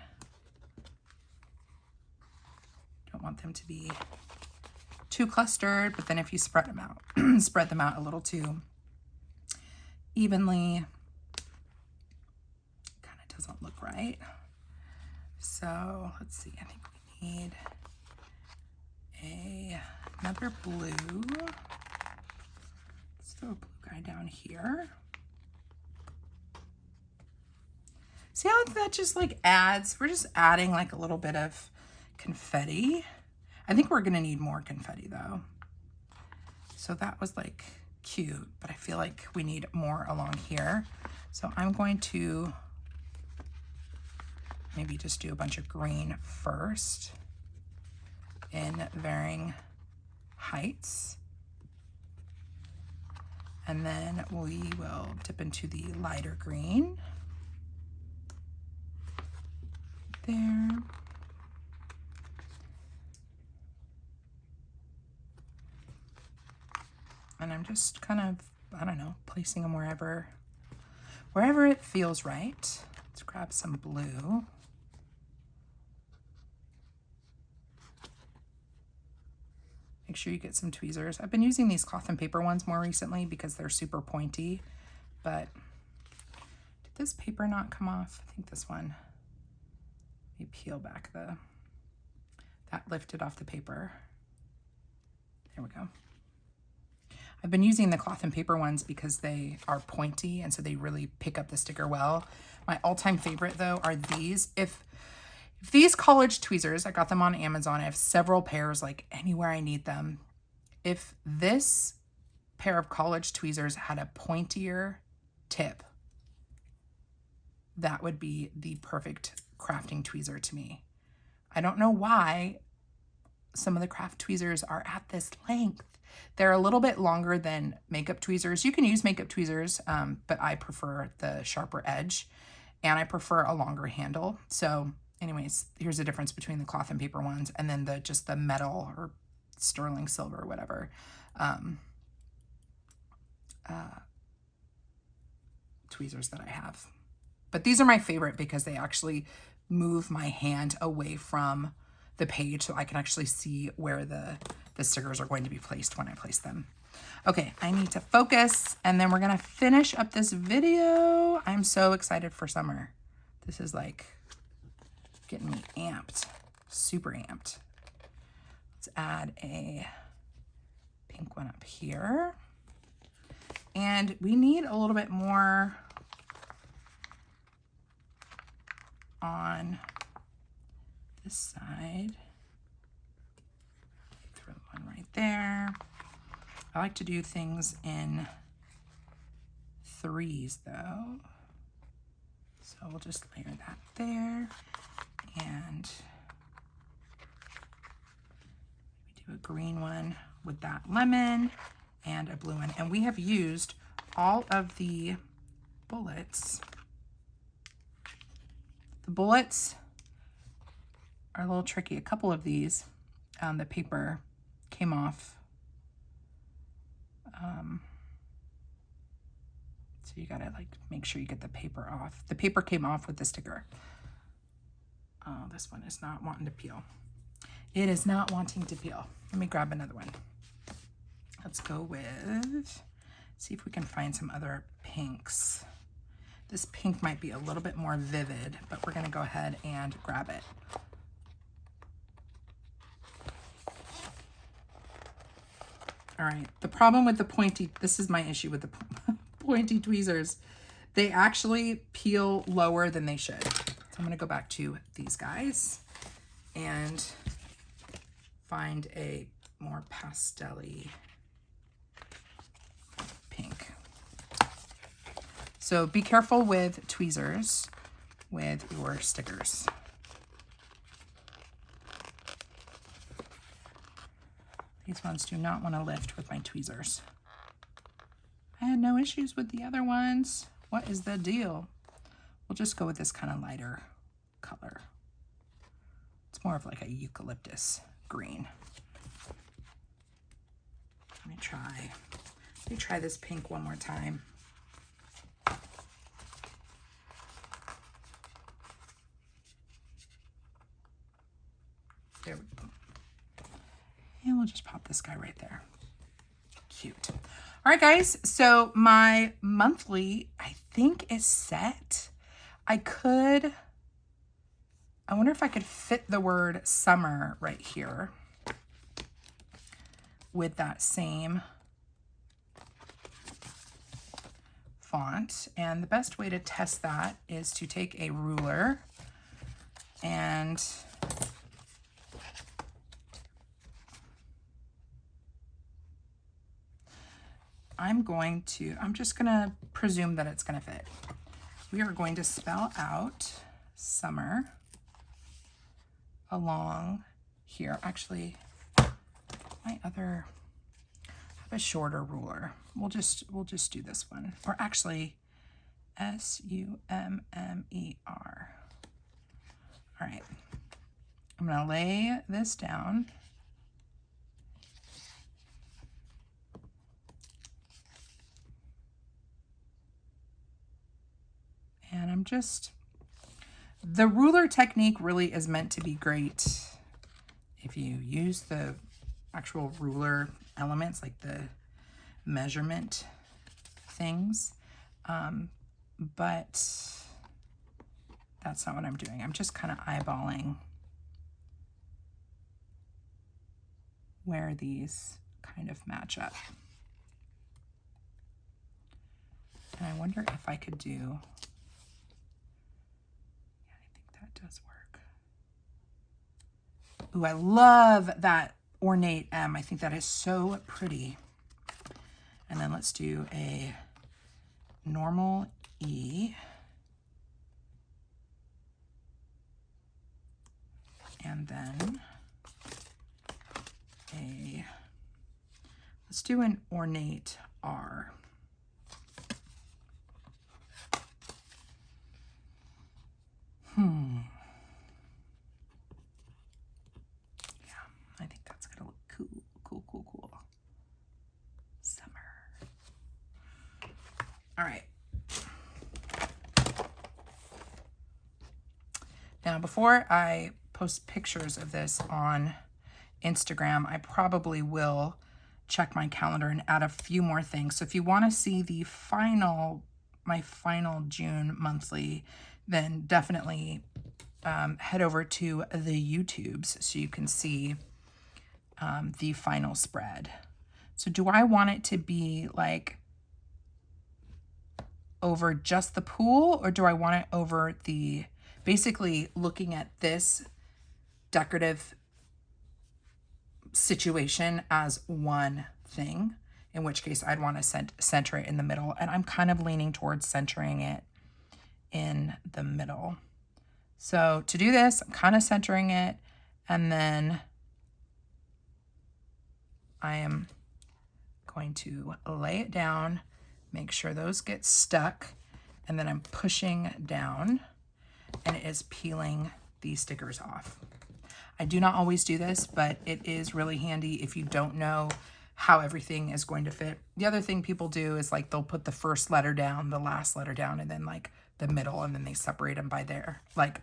Don't want them to be too clustered, but then if you spread them out, spread them out a little too evenly, kind of doesn't look right. So let's see, I think we need another blue. Let's throw a blue guy down here. See how that just like adds, we're just adding like a little bit of confetti. I think we're gonna need more confetti though. So that was like cute, but I feel like we need more along here. So I'm going to maybe just do a bunch of green first in varying heights. And then we will dip into the lighter green. There. And I'm just kind of, I don't know, placing them wherever it feels right. Let's grab some blue. Make sure you get some tweezers. I've been using these cloth and paper ones more recently because they're super pointy, but did this paper not come off? I think this one. Let me peel back that lifted off the paper. There we go. I've been using the cloth and paper ones because they are pointy and so they really pick up the sticker well. My all-time favorite though are these. If these college tweezers, I got them on Amazon. I have several pairs, like anywhere I need them. If this pair of college tweezers had a pointier tip, that would be the perfect crafting tweezer to me. I don't know why some of the craft tweezers are at this length. They're a little bit longer than makeup tweezers. You can use makeup tweezers, but I prefer the sharper edge and I prefer a longer handle. So anyways, here's the difference between the cloth and paper ones and then just the metal or sterling silver or whatever tweezers that I have. But these are my favorite because they actually move my hand away from the page so I can actually see where the stickers are going to be placed when I place them. Okay, I need to focus and then we're gonna finish up this video. I'm so excited for summer. This is like getting me amped, super amped. Let's add a pink one up here. And we need a little bit more on this side. Throw one right there. I like to do things in threes though. So we'll just layer that there and we do a green one with that lemon and a blue one. And we have used all of the bullets. The bullets are a little tricky. A couple of these, the paper came off. So you gotta like make sure you get the paper off. The paper came off with the sticker. Oh, this one is not wanting to peel. It is not wanting to peel. Let me grab another one. Let's go with, see if we can find some other pinks. This pink might be a little bit more vivid, but we're gonna go ahead and grab it. All right, the problem with the pointy, this is my issue with the pointy tweezers. They actually peel lower than they should. So I'm gonna go back to these guys and find a more pastel-y pink. So be careful with tweezers with your stickers. These ones do not want to lift with my tweezers. I had no issues with the other ones. What is the deal? We'll just go with this kind of lighter color. It's more of like a eucalyptus green. Let me try this pink one more time. There we go. And we'll just pop this guy right there. Cute. All right, guys. So my monthly, I think, is set. I wonder if I could fit the word summer right here with that same font. And the best way to test that is to take a ruler and I'm just gonna presume that it's gonna fit. We are going to spell out summer along here. Actually, I have a shorter ruler. We'll just do this one. Or actually, S-U-M-M-E-R. All right, I'm gonna lay this down. And the ruler technique really is meant to be great if you use the actual ruler elements, like the measurement things. But that's not what I'm doing. I'm just kind of eyeballing where these kind of match up. And I wonder if I could do does work. Ooh, I love that ornate M. I think that is so pretty. And then let's do a normal E. And then let's do an ornate R. Yeah, I think that's gonna look cool, cool, cool, cool. Summer. All right. Now, before I post pictures of this on Instagram, I probably will check my calendar and add a few more things. So if you want to see the my final June monthly, then definitely head over to the YouTubes so you can see the final spread. So do I want it to be like over just the pool, or do I want it over the, basically looking at this decorative situation as one thing, in which case I'd want to center it in the middle, and I'm kind of leaning towards centering it in the middle. So to do this, I'm kind of centering it, and then I am going to lay it down, make sure those get stuck, and then I'm pushing down, and it is peeling these stickers off. I do not always do this, but it is really handy if you don't know how everything is going to fit. The other thing people do is like they'll put the first letter down, the last letter down, and then like the middle, and then they separate them by there, like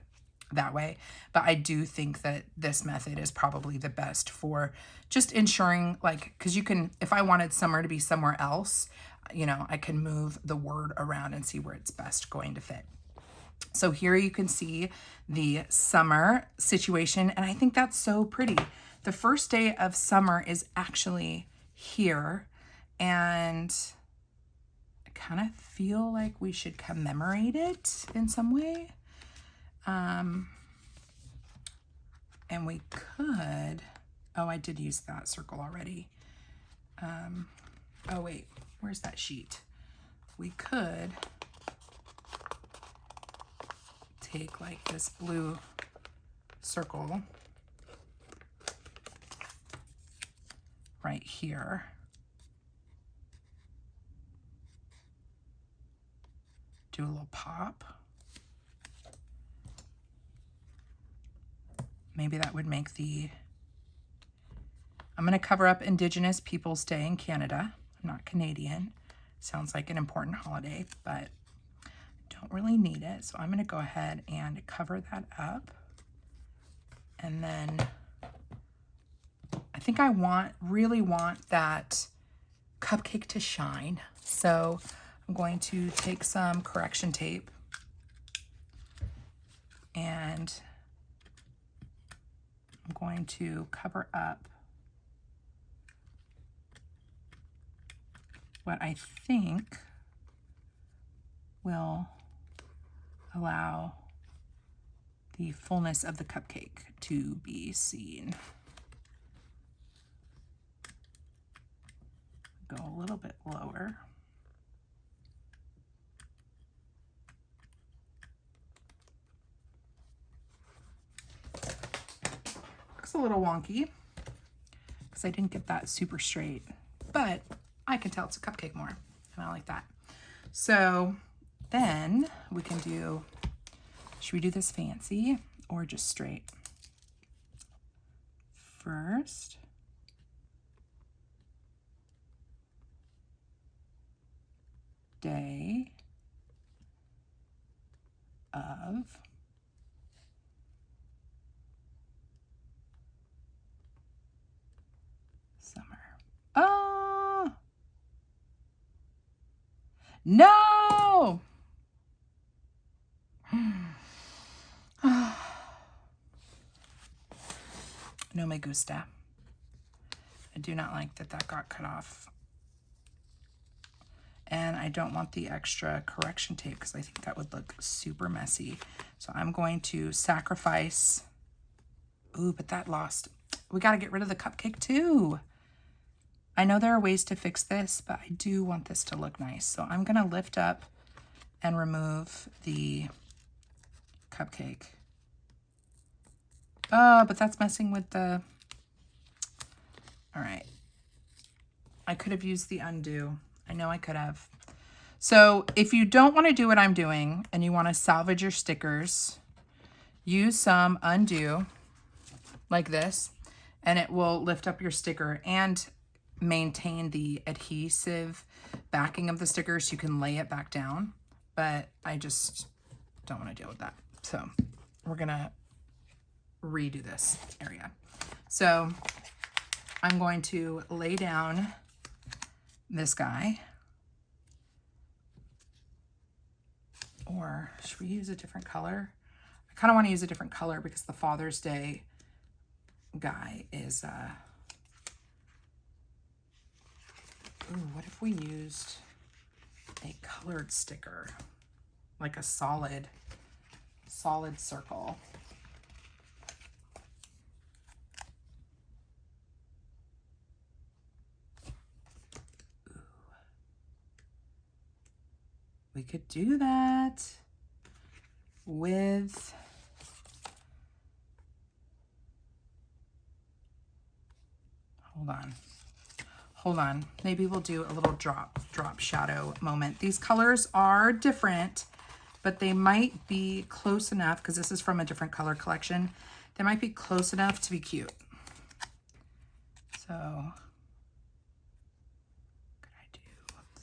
that way. But I do think that this method is probably the best for just ensuring, like, because you can, if I wanted summer to be somewhere else, you know, I can move the word around and see where it's best going to fit. So here you can see the summer situation, and I think that's so pretty. The first day of summer is actually here, and I kind of feel like we should commemorate it in some way. And we could, oh, I did use that circle already. Oh wait, where's that sheet? We could take like this blue circle right here. Do a little pop. Maybe that would make I'm going to cover up Indigenous Peoples Day in Canada. I'm not Canadian. Sounds like an important holiday, but don't really need it. So I'm going to go ahead and cover that up. And then I think I really want that cupcake to shine. So I'm going to take some correction tape and I'm going to cover up what I think will allow the fullness of the cupcake to be seen. Go a little bit lower. Looks a little wonky because I didn't get that super straight, but I can tell it's a cupcake more, and I like that. So then we can do, should we do this fancy or just straight? First, day of summer. Oh, no! No me gusta. I do not like that that got cut off. And I don't want the extra correction tape because I think that would look super messy. So I'm going to sacrifice. Ooh, but that lost. We got to get rid of the cupcake too. I know there are ways to fix this, but I do want this to look nice. So I'm going to lift up and remove the cupcake. Oh, but that's messing with the... All right. I could have used the undo. I know I could have. So if you don't want to do what I'm doing and you want to salvage your stickers, use some undo like this, and it will lift up your sticker and maintain the adhesive backing of the sticker so you can lay it back down. But I just don't want to deal with that. So we're going to redo this area. So I'm going to lay down this guy. Or should we use a different color? I kind of want to use a different color because the Father's Day guy is, ooh, what if we used a colored sticker? Like a solid circle. Ooh. We could do that with hold on. Maybe we'll do a little drop shadow moment. These colors are different, but they might be close enough because this is from a different color collection. They might be close enough to be cute. So could I do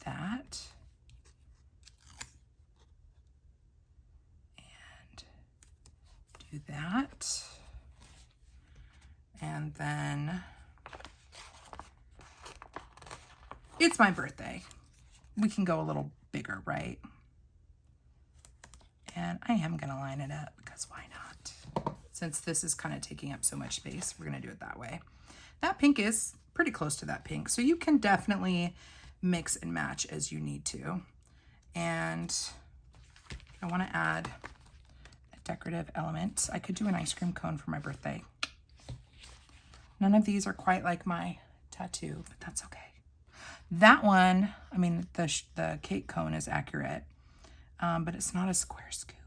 that? And do that. And then it's my birthday. We can go a little bigger, right? And I am going to line it up because why not? Since this is kind of taking up so much space, we're going to do it that way. That pink is pretty close to that pink, so you can definitely mix and match as you need to. And I want to add a decorative element. I could do an ice cream cone for my birthday. None of these are quite like my tattoo, but that's okay. That one, I mean, the cake cone is accurate, but it's not a square scoop.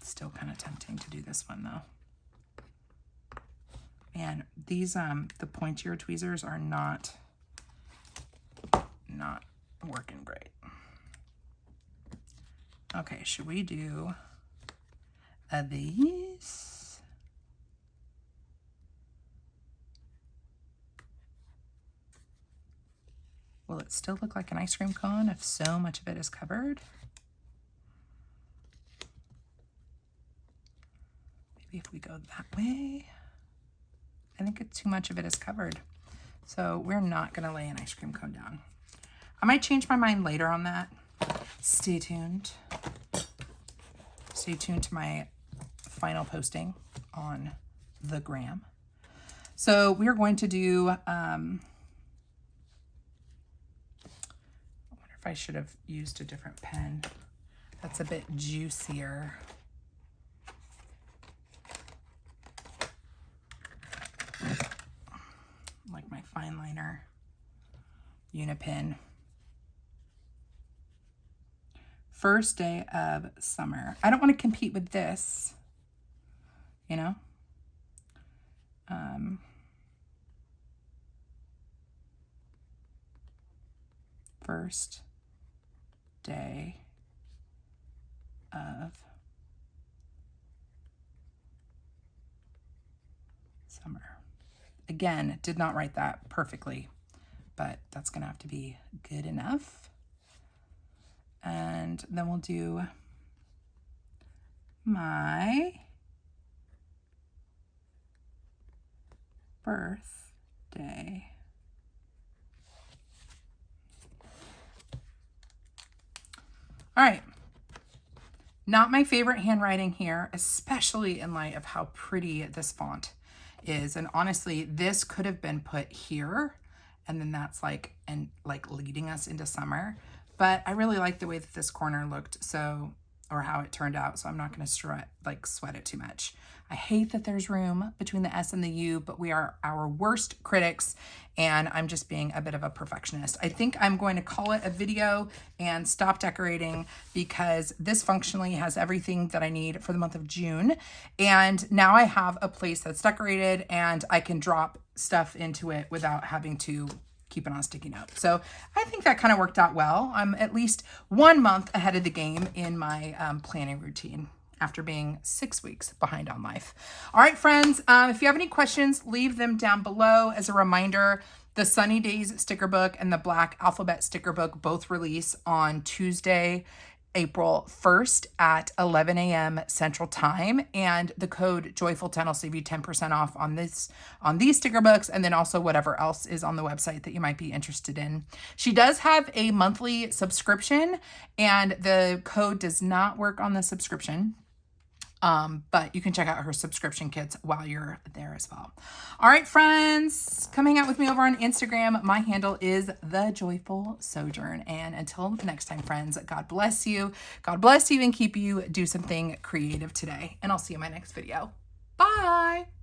Still kind of tempting to do this one though. Man, these the pointier tweezers are not working great. Okay, should we do these? Will it still look like an ice cream cone if so much of it is covered? Maybe if we go that way. I think too much of it is covered. So we're not going to lay an ice cream cone down. I might change my mind later on that. Stay tuned. Stay tuned to my final posting on the gram. So we are going to do, I wonder if I should have used a different pen. That's a bit juicier. Like my fine liner Unipen. First day of summer. I don't want to compete with this, you know? First day of summer. Again, did not write that perfectly, but that's going to have to be good enough. And then we'll do my birthday. All right. Not my favorite handwriting here, especially in light of how pretty this font is. And honestly, this could have been put here, and then that's like, and like leading us into summer. But I really like the way that this corner looked, so, or how it turned out. So I'm not going to sweat it too much. I hate that there's room between the S and the U, but we are our worst critics, and I'm just being a bit of a perfectionist. I think I'm going to call it a video and stop decorating, because this functionally has everything that I need for the month of June. And now I have a place that's decorated and I can drop stuff into it without having to keep it on a sticky note. So I think that kind of worked out well. I'm at least 1 month ahead of the game in my planning routine, after being 6 weeks behind on life. All right, friends, if you have any questions, leave them down below. As a reminder, the Sunny Days sticker book and the Black Alphabet sticker book both release on Tuesday, April 1st at 11 a.m. Central Time. And the code Joyful10 will save you 10% off on these sticker books, and then also whatever else is on the website that you might be interested in. She does have a monthly subscription, and the code does not work on the subscription. But you can check out her subscription kits while you're there as well. All right, friends, come hang out with me over on Instagram. My handle is The Joyful Sojourn. And until next time, friends, God bless you. God bless you and keep you. Do something creative today. And I'll see you in my next video. Bye.